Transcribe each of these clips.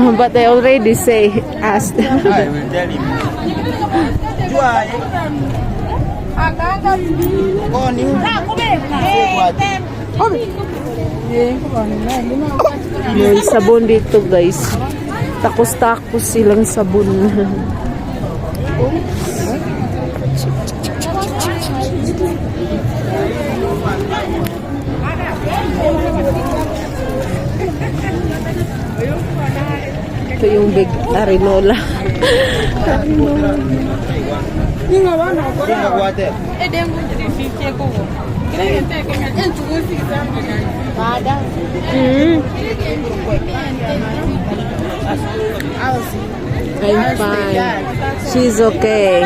But I already asked. I will tell him. Jual. Oh, new. May sabon dito guys. Takos-takos silang sabon. Ito yung big arinola. I'm fine. She's okay.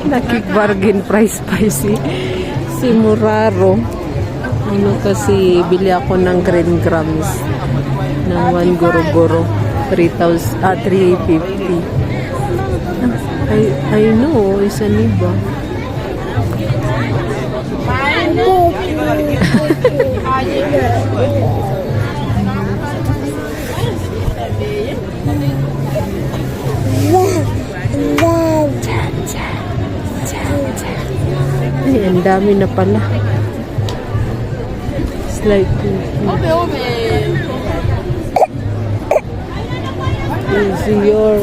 Nakik-bargain price pa si Muraro. Ano kasi bili ako ng green grams ng 1 guro-guro 350. I know, isa niba. Ay, ang dami na pala. It's like is your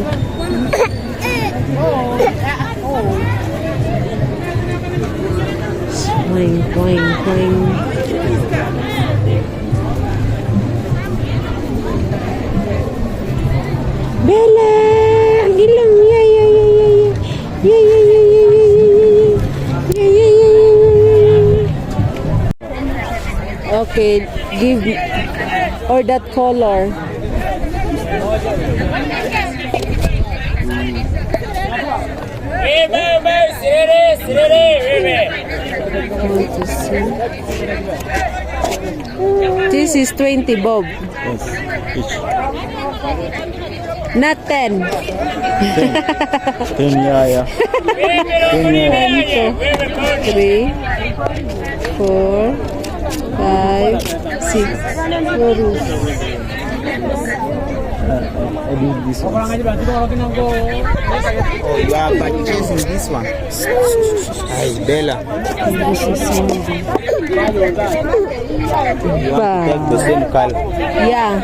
swing, swing, swing. Bella, gilang, Okay, give or that color. This is 20 bob. Yes. Each. Not 10. 10, yeah. 10, yeah. 3, 4, 5, 6. I did this one. Oh, you are purchasing this one. Hi, Bella. This is Cindy. You want to take the same color. Yeah.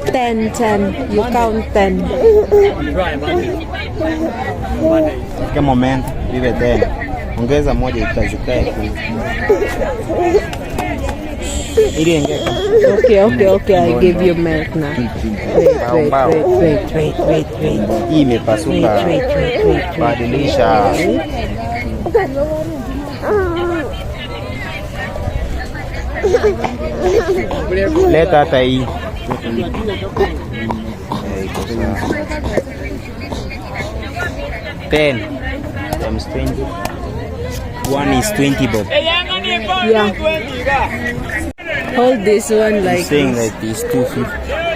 10, 10. You count 10. Come on, man. Leave it there. Ongeza moja itazikae. Ili engeka. Okay. I give you milk now. Wait. Hii imepasuka. Wait. Badilisha. Leta hata hii. Ten times 20. One is 20 bob. Yeah. Hold this one like Saying this. that is 250.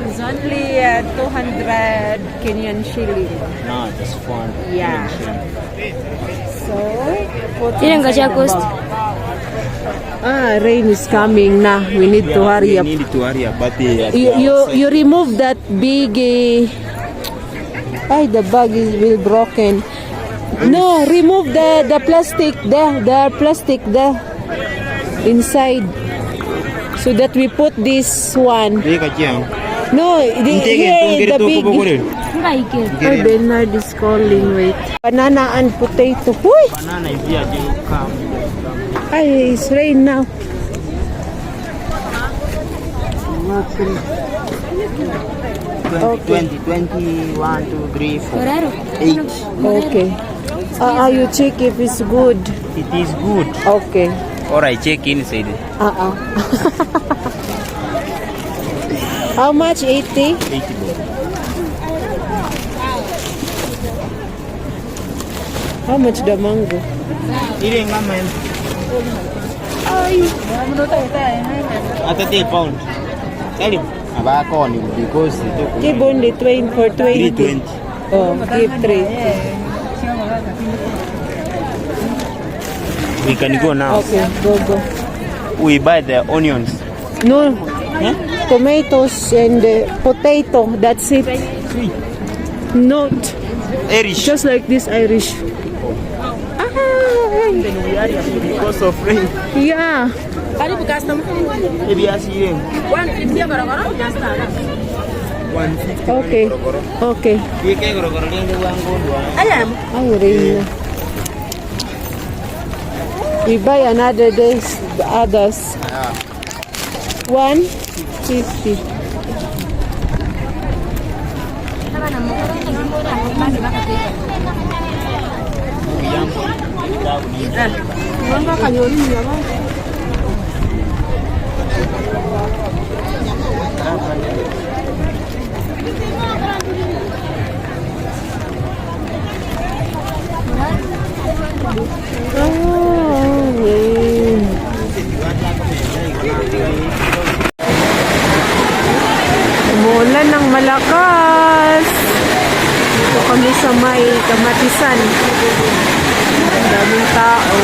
It's only 200 Kenyan shilling. No, just 400. Yeah. So, Ilan ka siya, Cost? rain is coming na. We need to hurry up. We need to hurry up, but You remove that big the bag will broken. No, remove the plastic there, the plastic there inside, so that we put this one. No, the big. Oh, Bernard is calling. Wait, banana and potato. Uy! Banana is here. Come. Ay, it's rain now. Okay. 20, 1, 2, 3, 4, Horaro. 8. Okay. You check if it's good. It is good. Okay. Alright, check inside. How much? 80? 80 bob. How much the mango? Ini enggak main. Atau pound. Kali. Aba ako ni because itu. Give only 20 for 20. 320. Oh, give 3. We can go now. Okay, go. We buy the onions. No, tomatoes and potato. That's it. Not Irish. just like this Irish. Because of rain. Yeah. Maybe I see you. 150. Okay. Okay. Dia kayak goro-goro dia ada uang gondo. Ay, rain na. We buy another days, the others. 150. Rain. Umulan ng malakas. Ito kami sa may Kamatisan. Ang daming tao.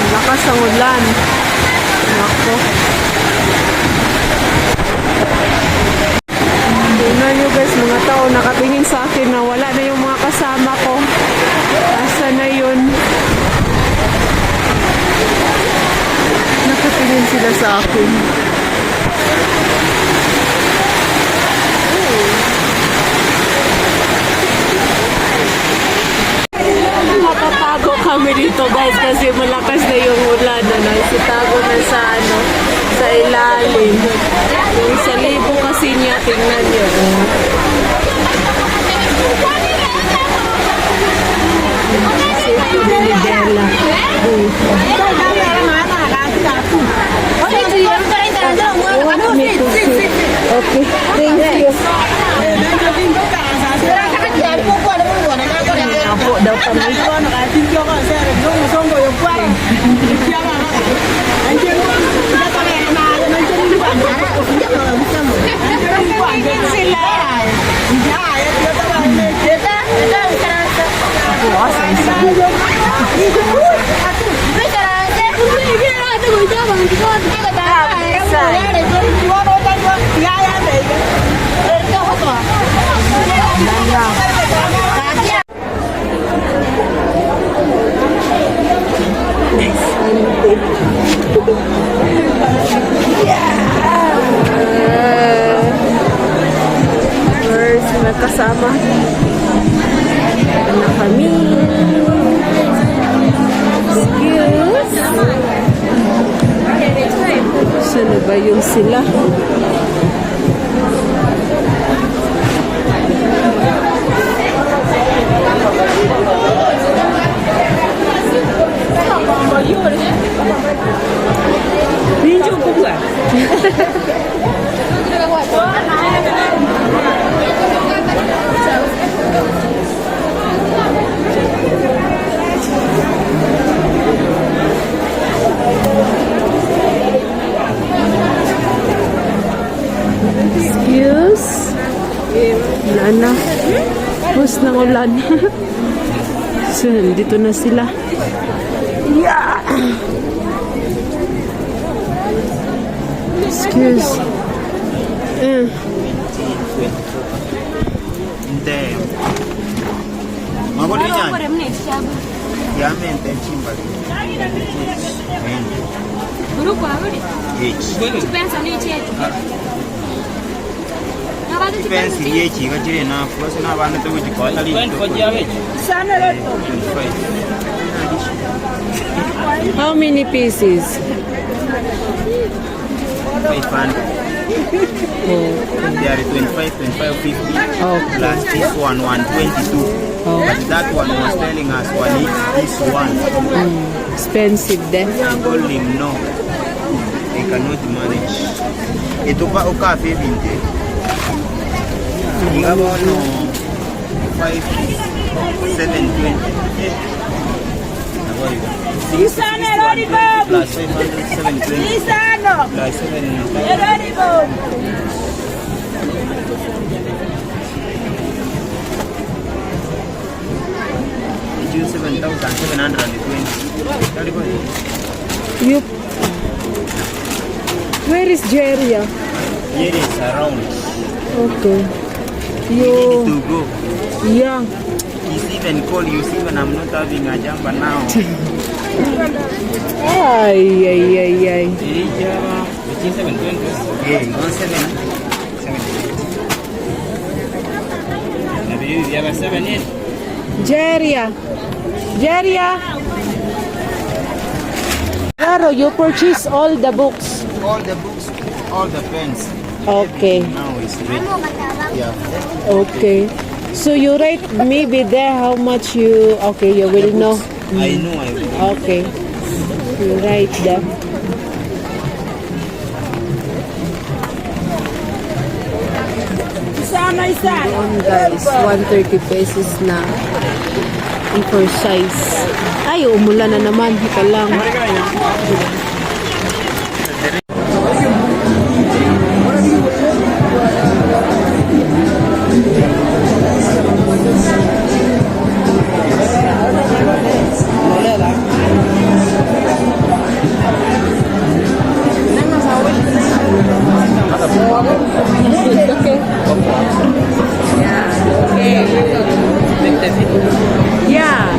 Malakas ang ulan. Nako. Tingnan nyo guys, mga tao nakatingin sa akin na wala na yung mga kasama ko. Asa na yun? Nakatingin sila sa akin. Nakatago kami dito guys kasi malakas na yung ulan. Nagsitago na sa ilalim. Yung sa libo kasi niya, tingnan nyo. Safety ni Bella. Okay, thank you. Apo daw kami. Kasama na kami. Excuse. Saan ba yung sila? Ninjo ko ba? Wala na. Bus ng ulan. So, dito na sila. Yeah! Excuse. Inte. Mabodi jani. Yamente chimba. Pensi 10 kachire na forse na bana to kujikota li. How many pieces? 500. There is 25, 50 plus this one 122. But that one was telling us one each this one. Expensive then. I told him no, they cannot manage. Ito pa uka 50. Ikaw no 5, 720. Plus 500, 720. Plus 720. It's 7,720. You. Where is Jeria? Here is around. Okay. You You. need to go. Yeah. He's even called you see when I'm not having a jumper now. Ay, ay, ay, ay. Between 720. Yeah, you want 7. Maybe you have a 7 in. Jeria. Jeria. Claro, you purchase all the books. All the books, all the pens. Okay. Now is ready. Yeah. Okay. So you write maybe there how much you, okay, you will know. I know I will. Okay. You write them. Doon guys, 130 pesos na. For size. Ay, umulan na naman. Ika lang. Yeah.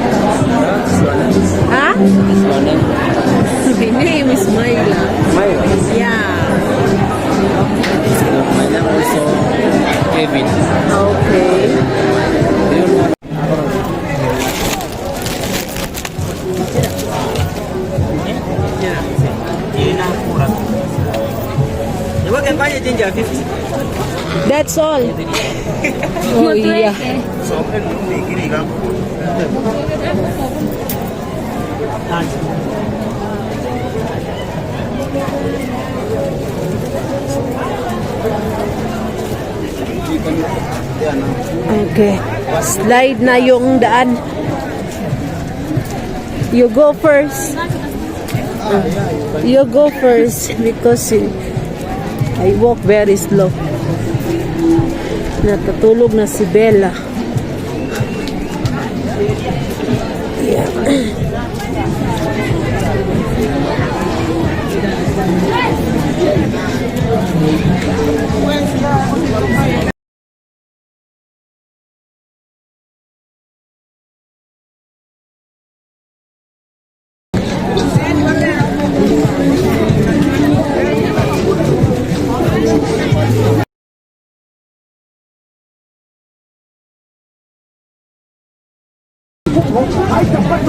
Huh? My name is Myla. Yeah. My name is Kevin. Okay. That's all. Oh, yeah. So, bigiri ka. Okay. Slide na yung daan. You go first. You go first because I walk very slow. Natutulog na si Bella. Yeah.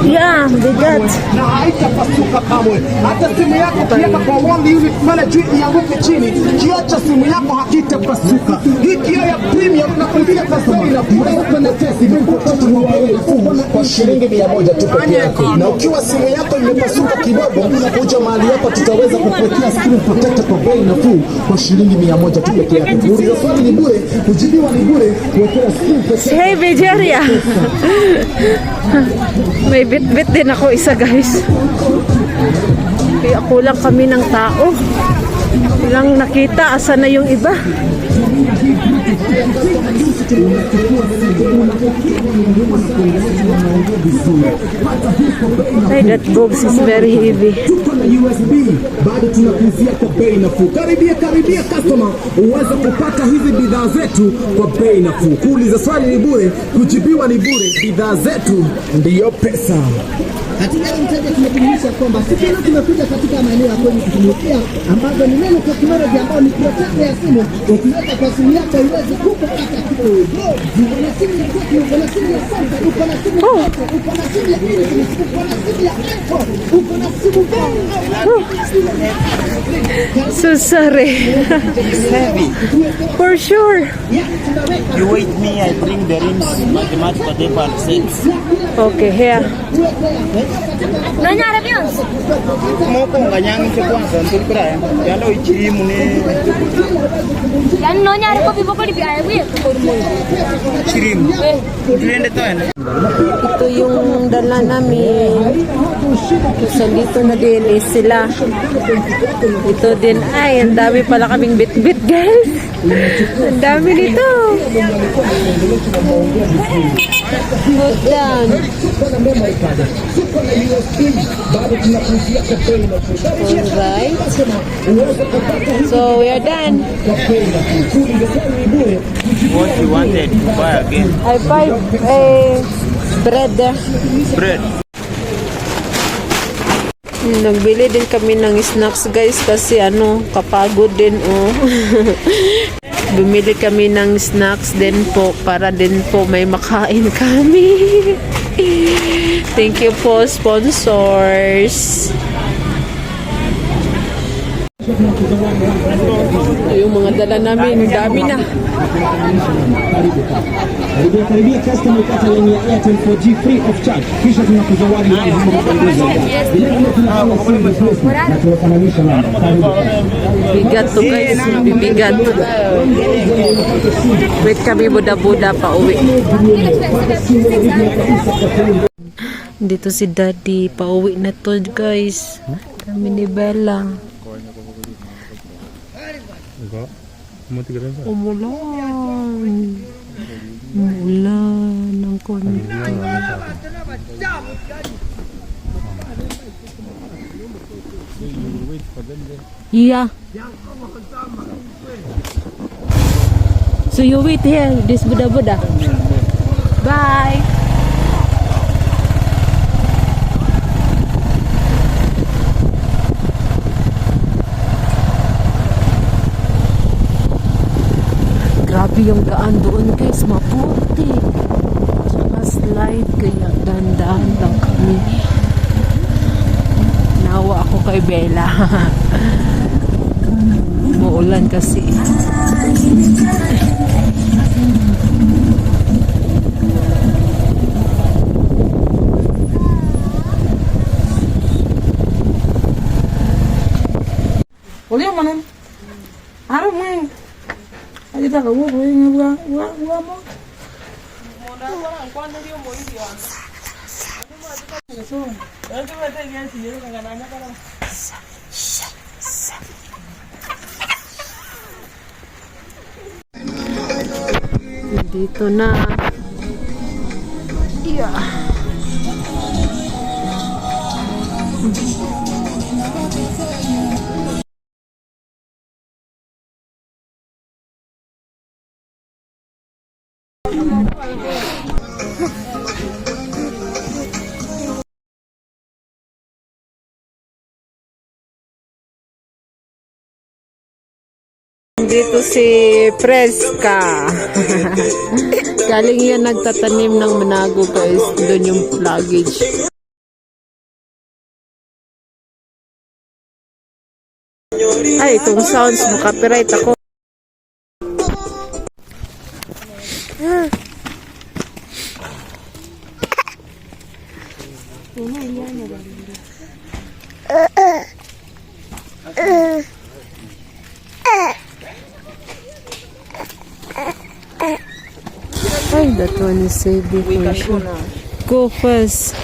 Yeah, bigat. Na haitapasuka kamwe. Hata simu yako ukiweka kwa wall unit pale juu ianguke chini, kioo cha simu yako hakitapasuka. Hii kioo ya premium tunakuambia sasa inakupa nafasi kwa shilingi 100 tu pekee yake. Na ukiwa simu yako imepasuka kidogo, kuja mahali hapa tutaweza kukuwekea screen protector kwa bei nafuu kwa shilingi 100 tu pekee yake. Kuuliza swali ni bure, kujibiwa ni bure, kuwekea screen protector. Hey, Vigeria. May bit-bit din ako isa, guys. Kaya kulang kami ng tao. Walang nakita. Asa na yung iba? unachukua simu unaongea vizuri. Hey, that box is very heavy. Tuko na USB bado tunakuzia kwa bei nafuu. Karibia customer uweze kupata hizi bidhaa zetu kwa bei nafuu. Kuuliza swali ni bure, kujibiwa ni bure. Bidhaa zetu ndiyo pesa. Katika hii mteja tumekujulisha kwamba siku leo tumekuja katika maeneo ya kwenu kutumikia ambazo ni neno technology ambayo ni protector ya simu. Ukiweka kwa simu yako iweze kupata kitu. Uko na simu ya Tecno, uko na simu ya Samsung, uko na simu ya Apple, uko na simu ya Infinix, uko na simu ya iPhone, uko na simu So sorry. Heavy. For sure. You wait me, I bring the rims, mathematical tape and sets. Okay, here. Nonyara byonse. Moko nganyangi cyo kwanza ntulukura yalo ichirimu ni Yani nonyara ko bibokoli byaye buye ko mo. ichirimu. Tulende tena. Ito yung dala namin. So, dito na din is sila. Ito din. Ay, ang dami pala kaming bit-bit, guys. Ang dami nito. Put down. Alright. So, we are done. What you wanted to buy again? I buy bread. Bread. Nagbili din kami ng snacks, guys, kasi kapagod din, oh. Bumili kami ng snacks din po para din po may makain kami. Thank you po, sponsors. Yung mga dala namin, dami na. Karibia customer upata laini ya Airtel 4G free of charge. Kisha tunakuzawadi na tunafananisha na Bigat to, guys. Bibigat. Wait kami buda-buda pa uwi. Dito si Daddy. Pauwi na to, guys. Kami ni Bella. Umulan. Umulan ng konti. Yeah. So you wait here, this Buddha. Bye. Grabe yung daan doon, guys, maputi. Tsaka slide, kaya dahan-dahan lang kami. Nawa ako kay Bella. Maulan kasi. Uli ang manon. Araw mo eh. Ay, kita ka mo. Uwa mo. Dito na. Yeah. Dito si Preska. Galing yan nagtatanim ng manago, guys. Doon yung luggage. Ay, itong sounds, makapiright ako. Ay, that one is heavy for sure. Go first.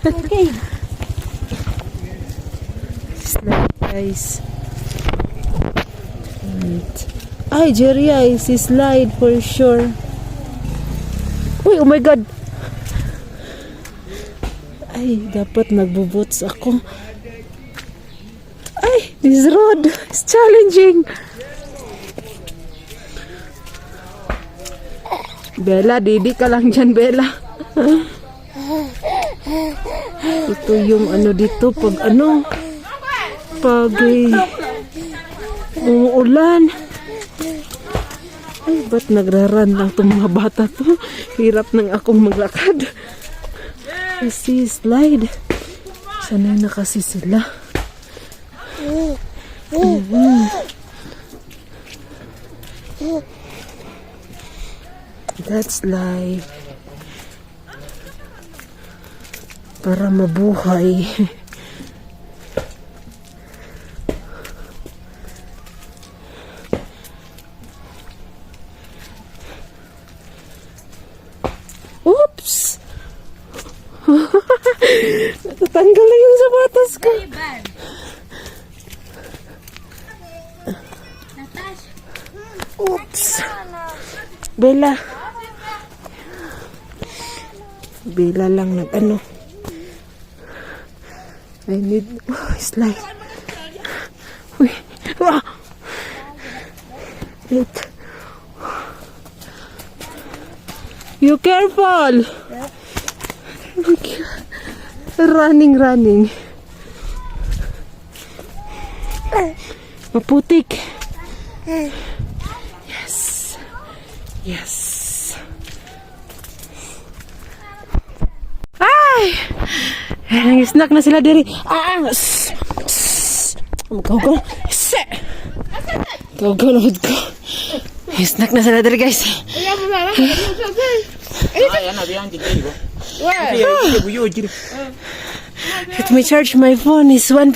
Okay. Slide, guys. Ay, Jerry, I see slide for sure. Uy, oh my God. Ay, dapat nagbo-boats ako. Ay, this road is challenging. Bella, didi ka lang dyan, Bella. Ito yung ano dito, pag umuulan. Ay, ba't nagraran lang itong mga bata to? Hirap nang akong maglakad. Kasi slide. Sanay na kasi sila. That's life. Para mabuhay. Oops! Natatanggal na yung sapatos ko. Oops! Bella. Bella lang nag-ano. I need slide. Uy. Ah! Wait. You careful. Running. Maputik. Yes. Ay! Nang-snack na sila diri. Go. Go na ko. Snack na sila diri, guys. Let me charge my phone is 1%.